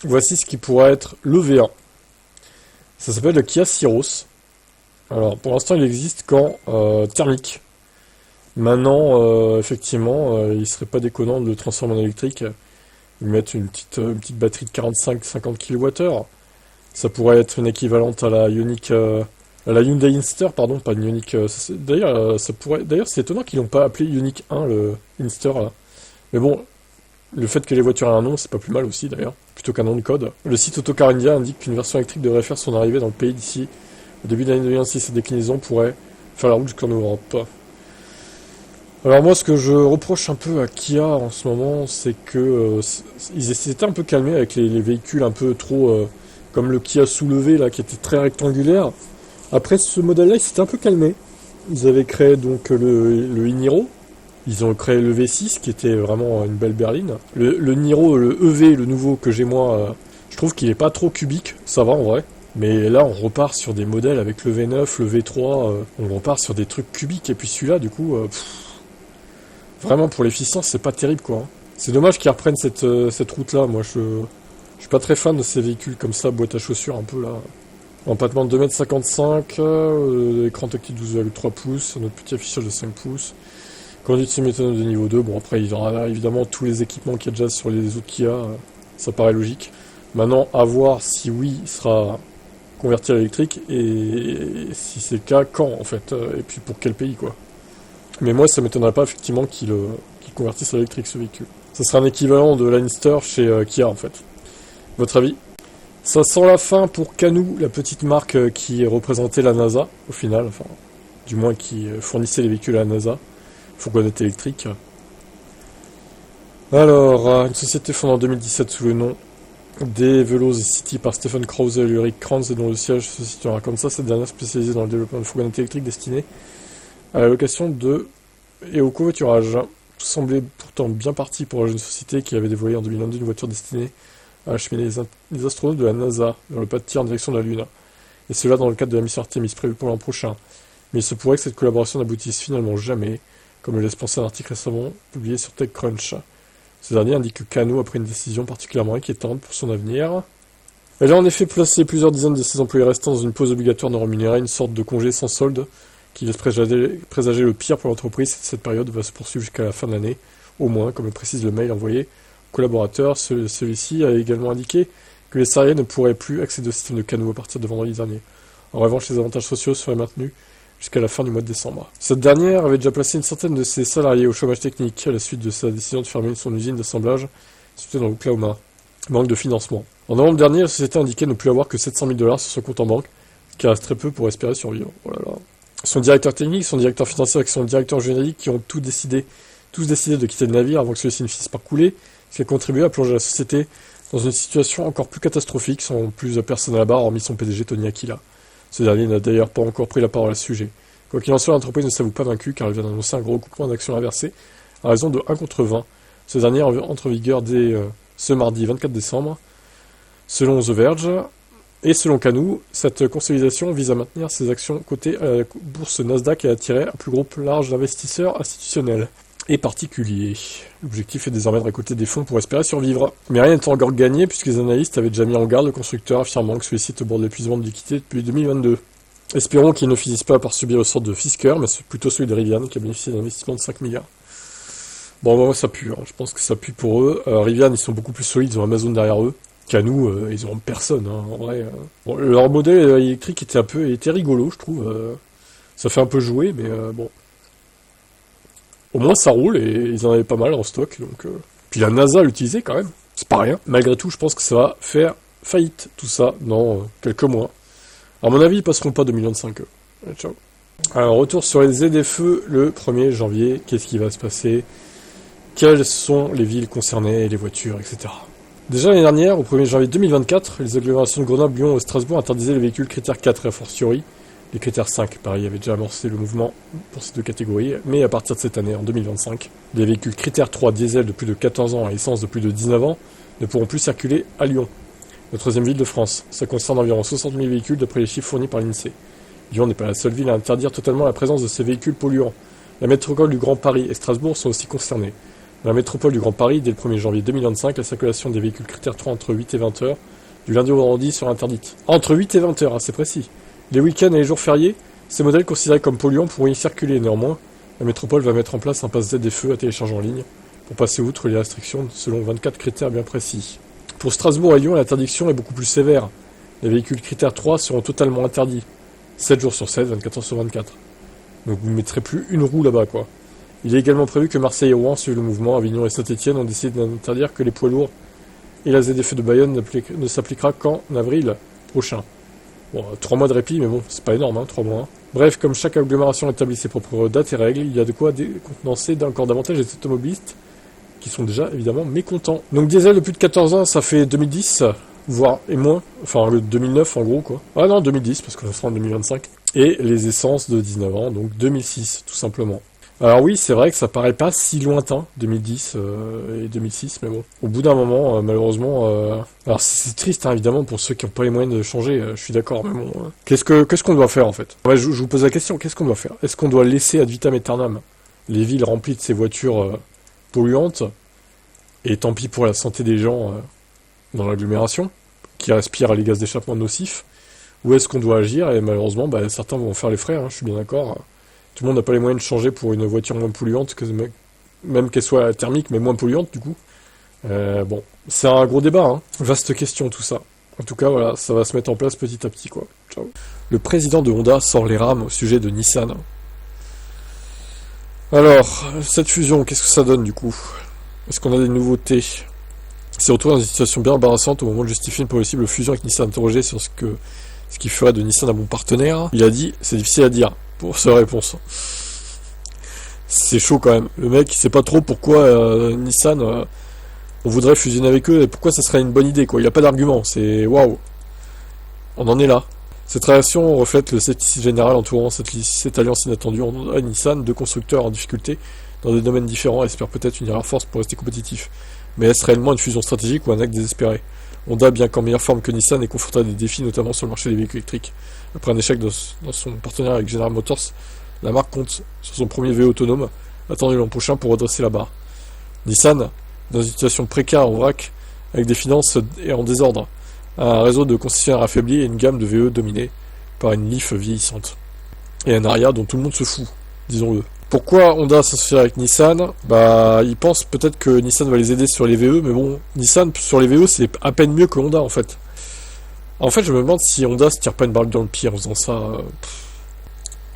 Voici ce qui pourrait être le V1. Ça s'appelle le Kia Ceros. Alors, pour l'instant, il existe qu'en thermique. Maintenant, effectivement, il serait pas déconnant de le transformer en électrique. Ils mettent une petite batterie de 45-50 kWh. Ça pourrait être une équivalente à la Ioniq, à la Hyundai Inster, pardon, pas une Ioniq. D'ailleurs, D'ailleurs, c'est étonnant qu'ils l'ont pas appelé Ioniq 1, le Inster là. Mais bon, le fait que les voitures aient un nom, c'est pas plus mal aussi d'ailleurs, plutôt qu'un nom de code. Le site Autocar India indique qu'une version électrique devrait faire son arrivée dans le pays d'ici au début de l'année 2026. Cette déclinaison pourrait faire la route jusqu'en Europe. Alors moi, ce que je reproche un peu à Kia en ce moment, c'est que ils s'étaient un peu calmés avec les véhicules un peu trop comme le Kia soulevé là, qui était très rectangulaire. Après ce modèle-là, il s'était un peu calmé. Ils avaient créé donc le e-Niro. Ils ont créé le V6, qui était vraiment une belle berline. Le Niro, le EV, le nouveau que j'ai moi, je trouve qu'il est pas trop cubique. Ça va en vrai. Mais là, on repart sur des modèles avec le V9, le V3. On repart sur des trucs cubiques. Et puis celui-là, du coup, vraiment pour l'efficience, c'est pas terrible quoi. C'est dommage qu'ils reprennent cette route-là. Moi, je suis pas très fan de ces véhicules comme ça, boîte à chaussures un peu là. Empattement de 2,55 m, écran tactile 12,3 pouces, notre petit affichage de 5 pouces, conduite semi-autonome de niveau 2, bon après il y aura évidemment tous les équipements qu'il y a déjà sur les autres Kia, ça paraît logique. Maintenant, à voir si oui, il sera converti à l'électrique, et si c'est le cas, quand en fait, et puis pour quel pays quoi. Mais moi ça m'étonnerait pas effectivement qu'il convertisse à l'électrique ce véhicule. Ça sera un équivalent de l'Inster chez Kia en fait. Votre avis? Ça sent la fin pour Canoo, la petite marque qui représentait la NASA, au final, enfin, du moins qui fournissait les véhicules à la NASA, fourgonnette électrique. Alors, une société fondée en 2017 sous le nom des Veloz City par Stephen Krause et Ulrich Kranz, et dont le siège se situe à Arkansas, cette dernière spécialisée dans le développement de fourgonnettes électriques destinées à la location et au covoiturage. Tout semblait pourtant bien parti pour la jeune société qui avait dévoilé en 2022 une voiture destinée à acheminer les astronautes de la NASA vers le pas de tir en direction de la Lune. Et cela dans le cadre de la mission Artemis prévue pour l'an prochain. Mais il se pourrait que cette collaboration n'aboutisse finalement jamais, comme le laisse penser un article récemment publié sur TechCrunch. Ce dernier indique que Canoo a pris une décision particulièrement inquiétante pour son avenir. Elle a en effet placé plusieurs dizaines de ses employés restants dans une pause obligatoire non rémunérée, une sorte de congé sans solde, qui laisse présager le pire pour l'entreprise. Cette période va se poursuivre jusqu'à la fin de l'année, au moins, comme le précise le mail envoyé collaborateur. Celui-ci a également indiqué que les salariés ne pourraient plus accéder au système de Canoo à partir de vendredi dernier. En revanche, les avantages sociaux seraient maintenus jusqu'à la fin du mois de décembre. Cette dernière avait déjà placé une centaine de ses salariés au chômage technique à la suite de sa décision de fermer son usine d'assemblage située dans l'Oklahoma. Manque de financement. En novembre dernier, la société indiquait ne plus avoir que 700 000 $ sur son compte en banque, ce qui reste très peu pour espérer survivre. Oh là là. Son directeur technique, son directeur financier et son directeur juridique qui ont tous décidé de quitter le navire avant que celui-ci ne finisse par couler, ce qui a contribué à plonger la société dans une situation encore plus catastrophique, sans plus personne à la barre, hormis son PDG Tony Aquila. Ce dernier n'a d'ailleurs pas encore pris la parole à ce sujet. Quoi qu'il en soit, l'entreprise ne s'avoue pas vaincue, car elle vient d'annoncer un gros coupement d'actions inversé à raison de 1 contre 20. Ce dernier entre en vigueur dès ce mardi 24 décembre, selon The Verge. Et selon Canoo, cette consolidation vise à maintenir ses actions cotées à la bourse Nasdaq et à attirer un plus gros large d'investisseurs institutionnels et particuliers. L'objectif est désormais de récolter des fonds pour espérer survivre. Mais rien n'est encore gagné puisque les analystes avaient déjà mis en garde le constructeur affirmant que celui-ci est au bord de l'épuisement de liquidité depuis 2022. Espérons qu'il ne finisse pas par subir le sort de Fisker, mais c'est plutôt celui de Rivian qui a bénéficié d'un investissement de 5 milliards. Bon, moi ça pue, hein. Je pense que ça pue pour eux. Rivian, ils sont beaucoup plus solides, ils ont Amazon derrière eux. Canoo, ils ont personne, hein, en vrai. Bon, leur modèle électrique était rigolo, je trouve. Ça fait un peu jouer, mais bon. Au moins ça roule et ils en avaient pas mal en stock, donc. Puis la NASA l'utilisait quand même, c'est pas rien. Malgré tout, je pense que ça va faire faillite tout ça dans quelques mois. À mon avis, ils passeront pas 2,5 millions. Ciao. Alors retour sur les ZFE le 1er janvier. Qu'est-ce qui va se passer? Quelles sont les villes concernées, les voitures, etc. Déjà l'année dernière, au 1er janvier 2024, les agglomérations de Grenoble, Lyon et Strasbourg interdisaient les véhicules critères 4 et a fortiori les critères 5. Paris avait déjà amorcé le mouvement pour ces deux catégories, mais à partir de cette année, en 2025, les véhicules critères 3 diesel de plus de 14 ans et essence de plus de 19 ans ne pourront plus circuler à Lyon, la troisième ville de France. Ça concerne environ 60 000 véhicules d'après les chiffres fournis par l'INSEE. Lyon n'est pas la seule ville à interdire totalement la présence de ces véhicules polluants. La métropole du Grand Paris et Strasbourg sont aussi concernés. Dans la métropole du Grand Paris, dès le 1er janvier 2025, la circulation des véhicules critère 3 entre 8 et 20 heures, du lundi au vendredi, sera interdite. Ah, entre 8 et 20 heures, hein, c'est précis. Les week-ends et les jours fériés, ces modèles considérés comme polluants pourront y circuler. Néanmoins, la métropole va mettre en place un pass ZFE à télécharger en ligne pour passer outre les restrictions selon 24 critères bien précis. Pour Strasbourg et Lyon, l'interdiction est beaucoup plus sévère. Les véhicules critères 3 seront totalement interdits. 7 jours sur 7, 24 heures sur 24. Donc vous ne mettrez plus une roue là-bas, quoi. Il est également prévu que Marseille et Rouen suivent le mouvement. Avignon et Saint-Etienne ont décidé d'interdire que les poids lourds et la ZFE de Bayonne ne s'appliquera qu'en avril prochain. Bon, 3 mois de répit, mais bon, c'est pas énorme, hein, 3 mois. Hein. Bref, comme chaque agglomération établit ses propres dates et règles, il y a de quoi condenser encore davantage les automobilistes qui sont déjà évidemment mécontents. Donc diesel de plus de 14 ans, ça fait 2010, voire et moins, enfin le 2009 en gros quoi. Ah non, 2010 parce qu'on sera en 2025. Et les essences de 19 ans, donc 2006 tout simplement. Alors oui, c'est vrai que ça paraît pas si lointain, 2010 et 2006, mais bon. Au bout d'un moment, malheureusement... Alors c'est triste, hein, évidemment, pour ceux qui n'ont pas les moyens de changer, je suis d'accord, mais bon... Qu'est-ce qu'on doit faire, en fait? Ouais, je vous pose la question, qu'est-ce qu'on doit faire? Est-ce qu'on doit laisser ad vitam aeternam les villes remplies de ces voitures polluantes, et tant pis pour la santé des gens dans l'agglomération, qui respirent les gaz d'échappement nocifs, ou est-ce qu'on doit agir? Et malheureusement, certains vont faire les frais, hein, je suis bien d'accord. Tout le monde n'a pas les moyens de changer pour une voiture moins polluante, même qu'elle soit thermique, mais moins polluante du coup. Bon, c'est un gros débat, hein. Vaste question tout ça. En tout cas, voilà, ça va se mettre en place petit à petit, quoi. Ciao. Le président de Honda sort les rames au sujet de Nissan. Alors, cette fusion, qu'est-ce que ça donne du coup? Est-ce qu'on a des nouveautés? C'est retrouvé dans une situation bien embarrassante au moment de justifier une possible fusion avec Nissan. Interrogé sur ce qui ferait de Nissan un bon partenaire, il a dit, c'est difficile à dire. Pour sa réponse. C'est chaud quand même. Le mec, il sait pas trop pourquoi Nissan, on voudrait fusionner avec eux et pourquoi ça serait une bonne idée, quoi. Il a pas d'argument. C'est waouh. On en est là. Cette réaction reflète le scepticisme général entourant cette alliance inattendue en Nissan, deux constructeurs en difficulté dans des domaines différents, espèrent peut-être une rare force pour rester compétitif. Mais est-ce réellement une fusion stratégique ou un acte désespéré? Honda, bien qu'en meilleure forme que Nissan, est confronté à des défis, notamment sur le marché des véhicules électriques. Après un échec dans son partenariat avec General Motors, la marque compte sur son premier VE autonome, attendu l'an prochain pour redresser la barre. Nissan, dans une situation précaire en vrac, avec des finances et en désordre, a un réseau de concessionnaires affaibli et une gamme de VE dominée par une Leaf vieillissante. Et un Ariya dont tout le monde se fout, disons-le. Pourquoi Honda s'associer avec Nissan? Ils pensent peut-être que Nissan va les aider sur les VE, mais bon, Nissan sur les VE c'est à peine mieux que Honda en fait. En fait, je me demande si Honda se tire pas une balle dans le pied en faisant ça.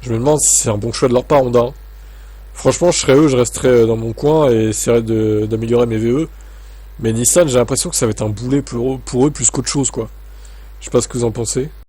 Je me demande si c'est un bon choix de leur part, Honda. Franchement, je serais eux, je resterais dans mon coin et essaierais d'améliorer mes VE. Mais Nissan, j'ai l'impression que ça va être un boulet pour eux plus qu'autre chose, quoi. Je sais pas ce que vous en pensez.